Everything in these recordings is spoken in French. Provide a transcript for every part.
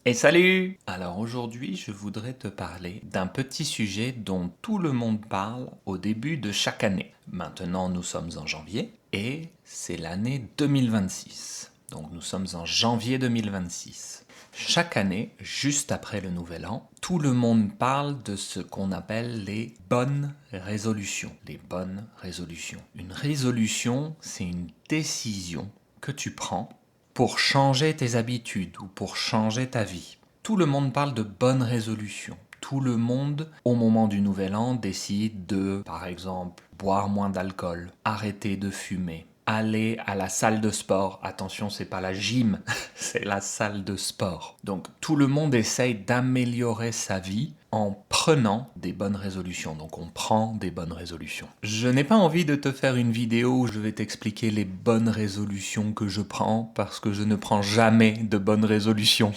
Et salut! Alors aujourd'hui, je voudrais te parler d'un petit sujet dont tout le monde parle au début de chaque année. Maintenant, nous sommes en janvier et c'est l'année 2026. Donc nous sommes en janvier 2026. Chaque année, juste après le Nouvel An, tout le monde parle de ce qu'on appelle les bonnes résolutions. Les bonnes résolutions. Une résolution, c'est une décision que tu prends pour changer tes habitudes ou pour changer ta vie. Tout le monde parle de bonnes résolutions. Tout le monde, au moment du Nouvel An, décide de, par exemple, boire moins d'alcool, arrêter de fumer, aller à la salle de sport. Attention, c'est pas la gym, c'est la salle de sport. Donc tout le monde essaye d'améliorer sa vie en prenant des bonnes résolutions. Donc on prend des bonnes résolutions. Je n'ai pas envie de te faire une vidéo où je vais t'expliquer les bonnes résolutions que je prends parce que je ne prends jamais de bonnes résolutions.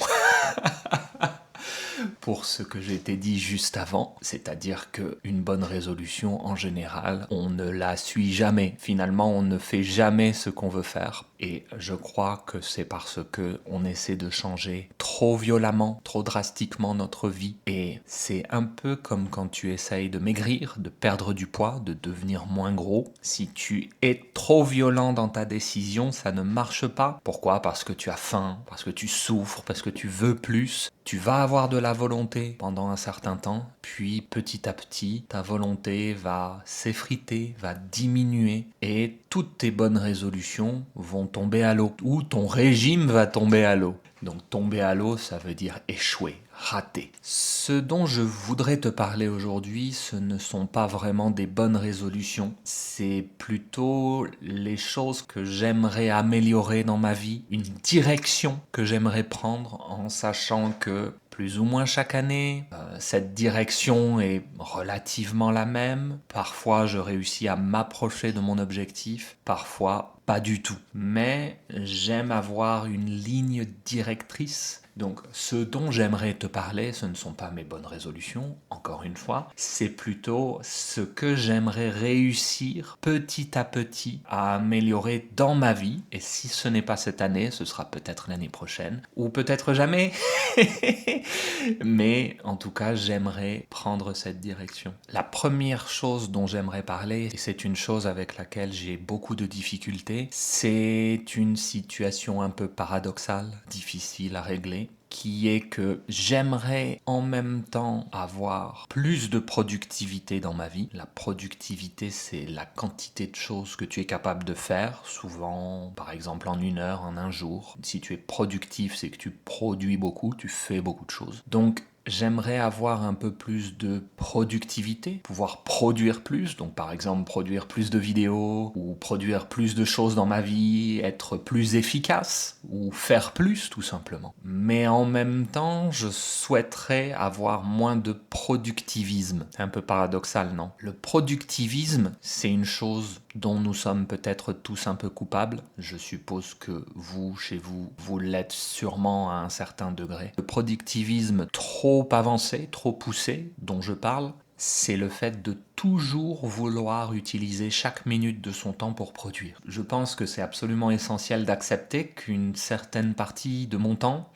Pour ce que j'ai été dit juste avant, c'est-à-dire qu'une bonne résolution, en général, on ne la suit jamais. Finalement, on ne fait jamais ce qu'on veut faire. Et je crois que c'est parce que on essaie de changer trop violemment, trop drastiquement notre vie. Et c'est un peu comme quand tu essayes de maigrir, de perdre du poids, de devenir moins gros. Si tu es trop violent dans ta décision, ça ne marche pas. Pourquoi? Parce que tu as faim, parce que tu souffres, parce que tu veux plus. Tu vas avoir de la volonté pendant un certain temps, puis petit à petit, ta volonté va s'effriter, va diminuer, et toutes tes bonnes résolutions vont tomber à l'eau, ou ton régime va tomber à l'eau. Donc tomber à l'eau, ça veut dire échouer, rater. Ce dont je voudrais te parler aujourd'hui, ce ne sont pas vraiment des bonnes résolutions, c'est plutôt les choses que j'aimerais améliorer dans ma vie, une direction que j'aimerais prendre en sachant que plus ou moins chaque année, cette direction est relativement la même. Parfois, je réussis à m'approcher de mon objectif, parfois pas du tout. Mais j'aime avoir une ligne directrice. Donc, ce dont j'aimerais te parler, ce ne sont pas mes bonnes résolutions, encore une fois, c'est plutôt ce que j'aimerais réussir petit à petit à améliorer dans ma vie. Et si ce n'est pas cette année, ce sera peut-être l'année prochaine, ou peut-être jamais. Mais en tout cas, j'aimerais prendre cette direction. La première chose dont j'aimerais parler, et c'est une chose avec laquelle j'ai beaucoup de difficultés, c'est une situation un peu paradoxale, difficile à régler, qui est que j'aimerais en même temps avoir plus de productivité dans ma vie. La productivité, c'est la quantité de choses que tu es capable de faire, souvent par exemple en une heure, en un jour. Si tu es productif, c'est que tu produis beaucoup, tu fais beaucoup de choses. Donc j'aimerais avoir un peu plus de productivité, pouvoir produire plus, donc par exemple produire plus de vidéos ou produire plus de choses dans ma vie, être plus efficace ou faire plus tout simplement. Mais en même temps, je souhaiterais avoir moins de productivisme. C'est un peu paradoxal, non? Le productivisme, c'est une chose dont nous sommes peut-être tous un peu coupables. Je suppose que vous, chez vous, vous l'êtes sûrement à un certain degré. Le productivisme trop avancé, trop poussé, dont je parle, c'est le fait de toujours vouloir utiliser chaque minute de son temps pour produire. Je pense que c'est absolument essentiel d'accepter qu'une certaine partie de mon temps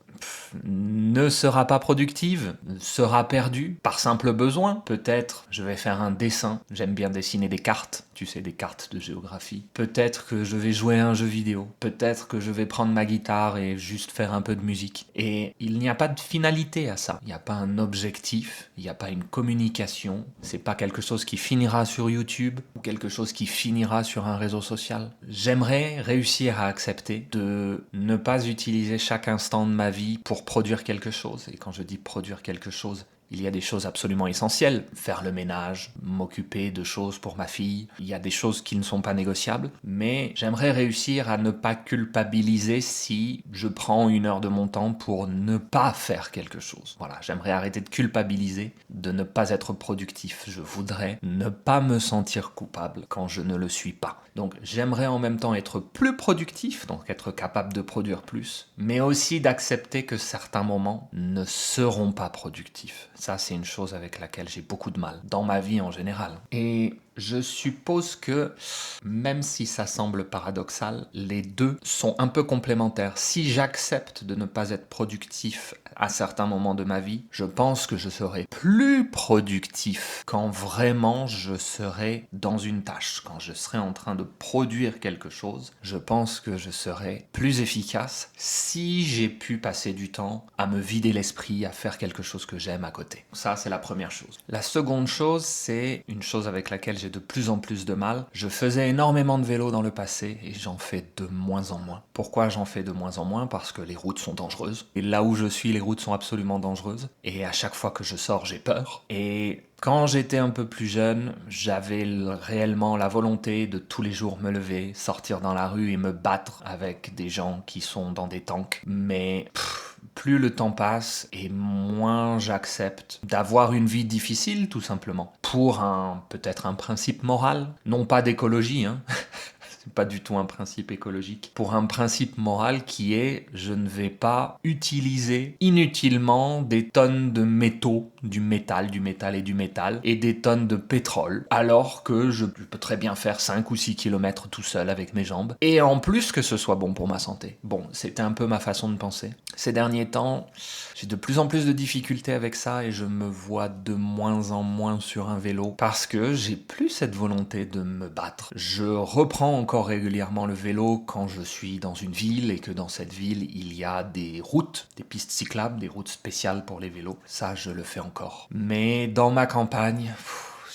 ne sera pas productive, sera perdue par simple besoin. Peut-être je vais faire un dessin, j'aime bien dessiner des cartes, tu sais, des cartes de géographie. Peut-être que je vais jouer à un jeu vidéo, peut-être que je vais prendre ma guitare et juste faire un peu de musique. Et il n'y a pas de finalité à ça, il n'y a pas un objectif, il n'y a pas une communication, c'est pas quelque chose qui finira sur YouTube ou quelque chose qui finira sur un réseau social. J'aimerais réussir à accepter de ne pas utiliser chaque instant de ma vie pour produire quelque chose. Et quand je dis produire quelque chose, il y a des choses absolument essentielles. Faire le ménage, m'occuper de choses pour ma fille. Il y a des choses qui ne sont pas négociables. Mais j'aimerais réussir à ne pas culpabiliser si je prends une heure de mon temps pour ne pas faire quelque chose. Voilà, j'aimerais arrêter de culpabiliser, de ne pas être productif. Je voudrais ne pas me sentir coupable quand je ne le suis pas. Donc j'aimerais en même temps être plus productif, donc être capable de produire plus, mais aussi d'accepter que certains moments ne seront pas productifs. Ça, c'est une chose avec laquelle j'ai beaucoup de mal, dans ma vie en général. Et Je suppose que, même si ça semble paradoxal, les deux sont un peu complémentaires. Si j'accepte de ne pas être productif à certains moments de ma vie, je pense que je serai plus productif quand vraiment je serai dans une tâche, quand je serai en train de produire quelque chose. Je pense que je serai plus efficace si j'ai pu passer du temps à me vider l'esprit, à faire quelque chose que j'aime à côté. Ça, c'est la première chose. La seconde chose, c'est une chose avec laquelle j'ai de plus en plus de mal. Je faisais énormément de vélo dans le passé et j'en fais de moins en moins. Pourquoi j'en fais de moins en moins? Parce que les routes sont dangereuses. Et là où je suis, les routes sont absolument dangereuses. Et à chaque fois que je sors, j'ai peur. Et quand j'étais un peu plus jeune, j'avais réellement la volonté de tous les jours me lever, sortir dans la rue et me battre avec des gens qui sont dans des tanks. Mais plus le temps passe et moins j'accepte d'avoir une vie difficile, tout simplement. Pour peut-être un principe moral, non pas d'écologie, hein. C'est pas du tout un principe écologique. Pour un principe moral qui est, je ne vais pas utiliser inutilement des tonnes de métaux, du métal et des tonnes de pétrole, alors que je peux très bien faire 5 ou 6 kilomètres tout seul avec mes jambes. Et en plus que ce soit bon pour ma santé. Bon, c'était un peu ma façon de penser. Ces derniers temps, j'ai de plus en plus de difficultés avec ça et je me vois de moins en moins sur un vélo parce que j'ai plus cette volonté de me battre. Je reprends encore régulièrement le vélo quand je suis dans une ville et que dans cette ville il y a des routes, des pistes cyclables, des routes spéciales pour les vélos. Ça, je le fais encore. Mais dans ma campagne,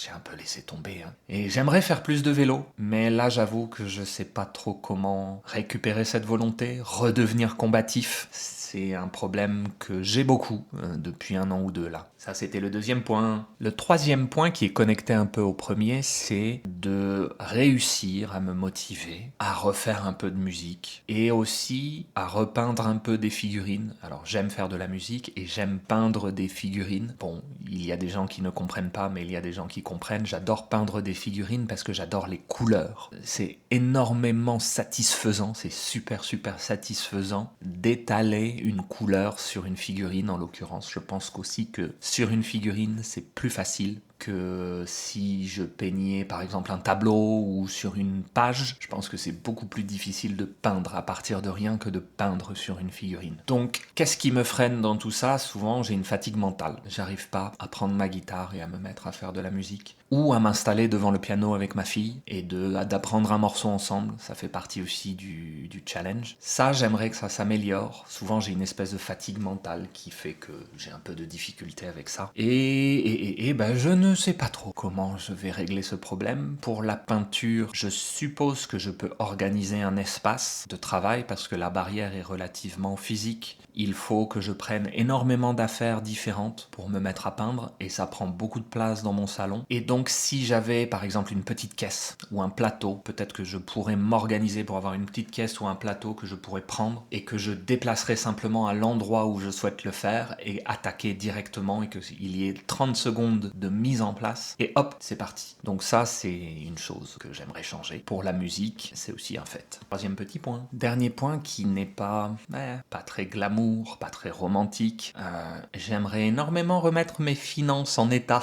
j'ai un peu laissé tomber. Et j'aimerais faire plus de vélo, mais là j'avoue que je sais pas trop comment récupérer cette volonté, redevenir combatif. C'est un problème que j'ai beaucoup depuis 1 an ou 2 là. Ça, c'était le deuxième point. Le troisième point qui est connecté un peu au premier, c'est de réussir à me motiver à refaire un peu de musique et aussi à repeindre un peu des figurines. Alors, j'aime faire de la musique et j'aime peindre des figurines. Bon, il y a des gens qui ne comprennent pas, mais il y a des gens qui comprennent. J'adore peindre des figurines parce que j'adore les couleurs. C'est énormément satisfaisant, c'est super satisfaisant d'étaler une couleur sur une figurine en l'occurrence. Je pense qu'aussi que sur une figurine, c'est plus facile que si je peignais par exemple un tableau ou sur une page. Je pense que c'est beaucoup plus difficile de peindre à partir de rien que de peindre sur une figurine. Donc, qu'est-ce qui me freine dans tout ça? Souvent, j'ai une fatigue mentale. J'arrive pas à prendre ma guitare et à me mettre à faire de la musique. Ou à m'installer devant le piano avec ma fille et d'apprendre un morceau ensemble. Ça fait partie aussi du challenge. Ça, j'aimerais que ça s'améliore. Souvent, j'ai une espèce de fatigue mentale qui fait que j'ai un peu de difficulté avec ça. Et ben, je ne sais pas trop comment je vais régler ce problème. Pour la peinture, je suppose que je peux organiser un espace de travail parce que la barrière est relativement physique. Il faut que je prenne énormément d'affaires différentes pour me mettre à peindre et ça prend beaucoup de place dans mon salon. Et donc si j'avais par exemple une petite caisse ou un plateau, peut-être que je pourrais m'organiser pour avoir une petite caisse ou un plateau que je pourrais prendre et que je déplacerais simplement à l'endroit où je souhaite le faire et attaquer directement et qu'il y ait 30 secondes de mise en place et hop, c'est parti. Donc ça, c'est une chose que j'aimerais changer. Pour la musique, c'est aussi un fait. Troisième petit point. Dernier point qui n'est pas très glamour, pas très romantique. J'aimerais énormément remettre mes finances en état.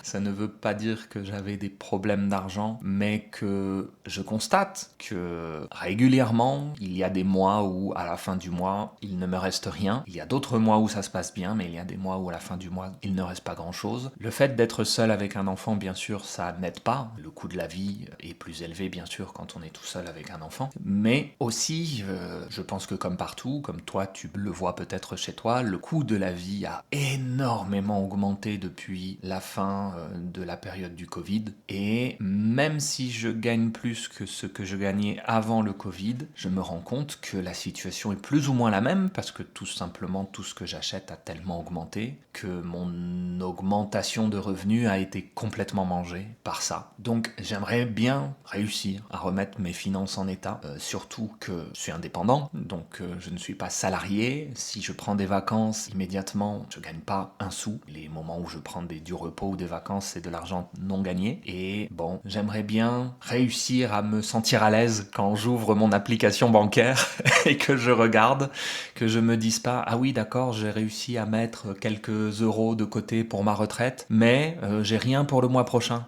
Ça ne veut pas dire que j'avais des problèmes d'argent, mais que je constate que régulièrement, il y a des mois où, à la fin du mois, il ne me reste rien. Il y a d'autres mois où ça se passe bien, mais il y a des mois où, à la fin du mois, il ne reste pas grand-chose. Le fait d'être seul avec un enfant, bien sûr, ça n'aide pas. Le coût de la vie est plus élevé, bien sûr, quand on est tout seul avec un enfant. Mais aussi, je pense que comme partout, comme toi, tu le vois peut-être chez toi, le coût de la vie a énormément augmenté depuis la fin de la période du Covid. Et même si je gagne plus que ce que je gagnais avant le Covid, je me rends compte que la situation est plus ou moins la même parce que tout simplement tout ce que j'achète a tellement augmenté que mon augmentation de revenus a été complètement mangée par ça. Donc j'aimerais bien réussir à remettre mes finances en état, surtout que je suis indépendant, donc je ne suis pas salarié. Si je prends des vacances immédiatement, je gagne pas un sou. Les moments où je prends du repos ou des vacances, c'est de l'argent non gagné. Et bon, j'aimerais bien réussir à me sentir à l'aise quand j'ouvre mon application bancaire et que je regarde, que je me dise pas, ah oui d'accord, j'ai réussi à mettre quelques euros de côté pour ma retraite, mais j'ai rien pour le mois prochain.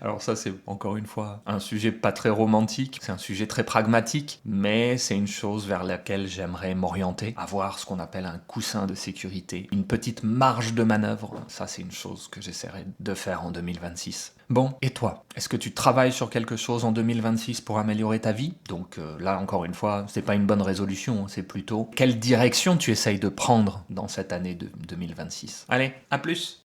Alors ça, c'est encore une fois un sujet pas très romantique, c'est un sujet très pragmatique, mais c'est une chose vers laquelle j'aimerais m'orienter, avoir ce qu'on appelle un coussin de sécurité, une petite marge de manœuvre. Ça, c'est une chose que j'essaierai de faire en 2026. Bon, et toi? Est-ce que tu travailles sur quelque chose en 2026 pour améliorer ta vie? Donc là, encore une fois, c'est pas une bonne résolution, c'est plutôt quelle direction tu essayes de prendre dans cette année de 2026. Allez, à plus!